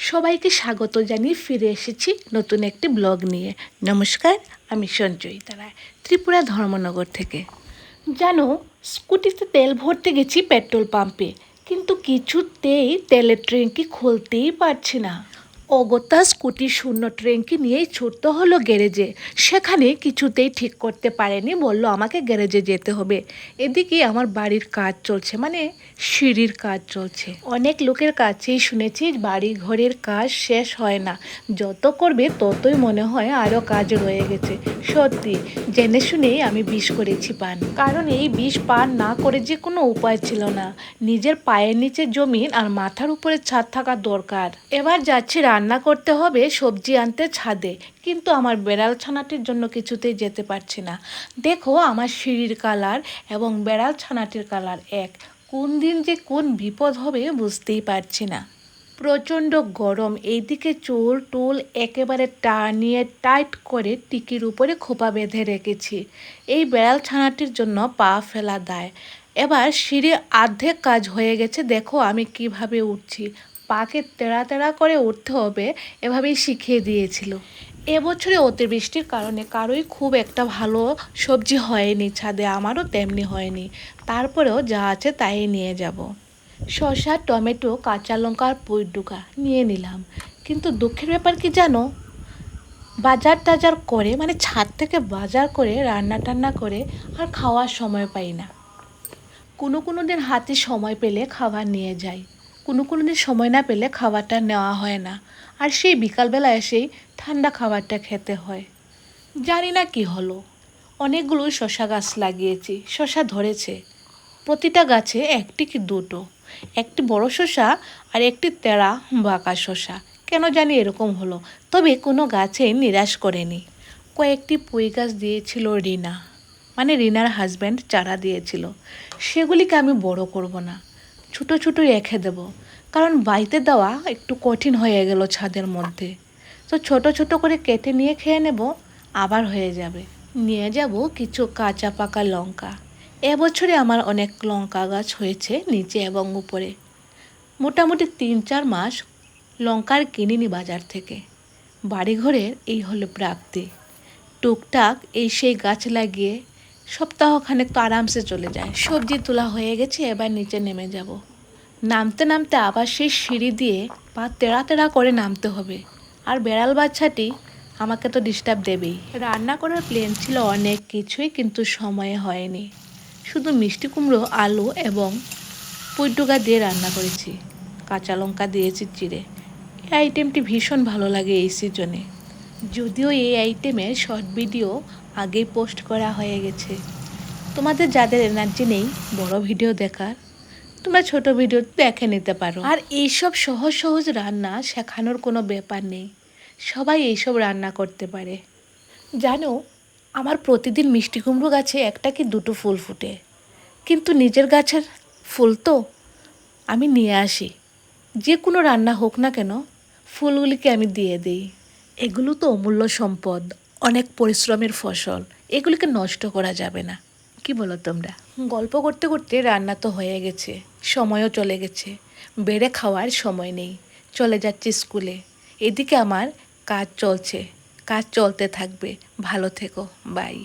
সবাইকে স্বাগত জানিয়ে ফিরে এসেছি নতুন একটি ব্লগ নিয়ে। নমস্কার, আমি সঞ্চয়িতা রায়, ত্রিপুরা ধর্মনগর থেকে। জানো, স্কুটিতে তেল ভরতে গেছি পেট্রোল পাম্পে, কিন্তু কিছুতেই তেলের ট্যাঙ্কি খুলতেই পারছি না। অগত্যা স্কুটির শূন্য ট্যাঙ্কি নিয়েই ছুটতে হলো গ্যারেজে। সেখানে কিছুতেই ঠিক করতে পারেনি, বলল আমাকে গ্যারেজে যেতে হবে। এদিকে আমার বাড়ির কাজ চলছে, মানে সিঁড়ির কাজ চলছে। অনেক লোকের কাছেই শুনেছি বাড়ি ঘরের কাজ শেষ হয় না, যত করবে ততই মনে হয় আরও কাজ রয়ে গেছে। সত্যি জেনে শুনেই আমি বিষ করেছি পান, কারণ এই বিষ পান না করে যে কোনো উপায় ছিল না। নিজের পায়ের নিচে জমিন আর মাথার উপরে ছাদ থাকা দরকার। এবার যাচ্ছি রান্না করতে হবে, সবজি আনতে ছাদে, কিন্তু আমার বেড়াল ছানাটির জন্য কিছুতেই যেতে পারছি না। দেখো আমার সিঁড়ির কালার এবং বেড়াল ছানাটির কালার এক, কোন দিন যে কোন বিপদ হবে বুঝতেই পারছি না। প্রচণ্ড গরম, এইদিকে চুল টুল একেবারে টানিয়ে টাইট করে টিকির উপরে খোপা বেঁধে রেখেছি। এই বেড়াল ছানাটির জন্য পা ফেলা দায়। এবার সিঁড়ি অর্ধেক কাজ হয়ে গেছে, দেখো আমি কিভাবে উঠছি। পাকে তেড়া তেড়া করে উঠতে হবে, এভাবেই শিখিয়ে দিয়েছিল। এবছরে অতিবৃষ্টির কারণে কারোই খুব একটা ভালো সবজি হয়নি ছাদে, আমারও তেমনি হয়নি। তারপরেও যা আছে তাই নিয়ে যাব। শসা, টমেটো, কাঁচা লঙ্কা আর পুঁইডুকা নিয়ে নিলাম, কিন্তু দুঃখের ব্যাপার কি জানো, বাজার টাজার করে, মানে ছাদ থেকে বাজার করে রান্না টান্না করে আর খাওয়ার সময় পাই না। কোনো দিন হাতে সময় পেলে খাবার নিয়ে যাই, কোনো দিন সময় না পেলে খাবারটা নেওয়া হয় না, আর সেই বিকালবেলা এসেই ঠান্ডা খাবারটা খেতে হয়। জানি না কি হলো, অনেকগুলো শসা গাছ লাগিয়েছি, শসা ধরেছে। প্রতিটা গাছে একটি কি দুটো, একটি বড় শসা আর একটি তেড়া বাঁকা শসা। কেন জানি এরকম হলো, তবে কোনো গাছে নিরাশ করেনি। কয়েকটি পুঁই গাছ দিয়েছিল রিনা, মানে রিনার হাজব্যান্ড চারা দিয়েছিল। সেগুলিকে আমি বড় করব না, ছোটো ছোটো রেখে দেব, কারণ বাড়িতে দেওয়া একটু কঠিন হয়ে গেল ছাদের মধ্যে। তো ছোট ছোট করে কেটে নিয়ে খেয়ে নেব, আবার হয়ে যাবে। নিয়ে যাব কিছু কাঁচা পাকা লঙ্কা। এবছরে আমার অনেক লঙ্কা গাছ হয়েছে নিচে এবং উপরে। মোটামুটি 3-4 মাস লঙ্কার কিনিনি বাজার থেকে। বাড়িঘরের এই হলো প্রাপ্তি। টুকটাক এই সেই গাছ লাগিয়ে সপ্তাহখানেক তো আরামসে চলে যায়। সবজি তোলা হয়ে গেছে, এবার নিচে নেমে যাব। নামতে নামতে আবার সেই সিঁড়ি দিয়ে পা তেড়া তেড়া করে নামতে হবে, আর বেড়াল বাচ্চাটি আমাকে তো ডিস্টার্ব দেবেই। রান্না করার প্ল্যান ছিল অনেক কিছুই, কিন্তু সময়ে হয়নি। শুধু মিষ্টি কুমড়ো, আলু এবং পুঁইডুকা দিয়ে রান্না করেছি, কাঁচা লঙ্কা দিয়েছি চিড়ে। এই আইটেমটি ভীষণ ভালো লাগে এই সিজনে। যদিও এই আইটেমের শর্ট ভিডিও আগেই পোস্ট করা হয়ে গেছে। তোমাদের যাদের এনার্জি নেই বড় ভিডিও দেখার, তোমরা ছোট ভিডিও দেখে নিতে পারো। আর এইসব সহজ সহজ রান্না শেখানোর কোনো ব্যাপার নেই, সবাই এইসব রান্না করতে পারে। জানো, আমার প্রতিদিন মিষ্টি কুমড়ো গাছে একটা কি দুটো ফুল ফুটে, কিন্তু নিজের গাছের ফুল তো আমি নিয়ে আসি। যে কোনো রান্না হোক না কেন, ফুলগুলিকে আমি দিয়ে দিই। এগুলো তো অমূল্য সম্পদ, অনেক পরিশ্রমের ফসল, এগুলিকে নষ্ট করা যাবে না। কি বলো তোমরা? গল্প করতে করতে রান্না তো হয়ে গেছে, সময়ও চলে গেছে, বেড়ে খাওয়ার সময় নেই, চলে যাচ্ছি স্কুলে। এদিকে আমার কাজ চলছে, কাজ চলতে থাকবে। ভালো থেকো, বাই।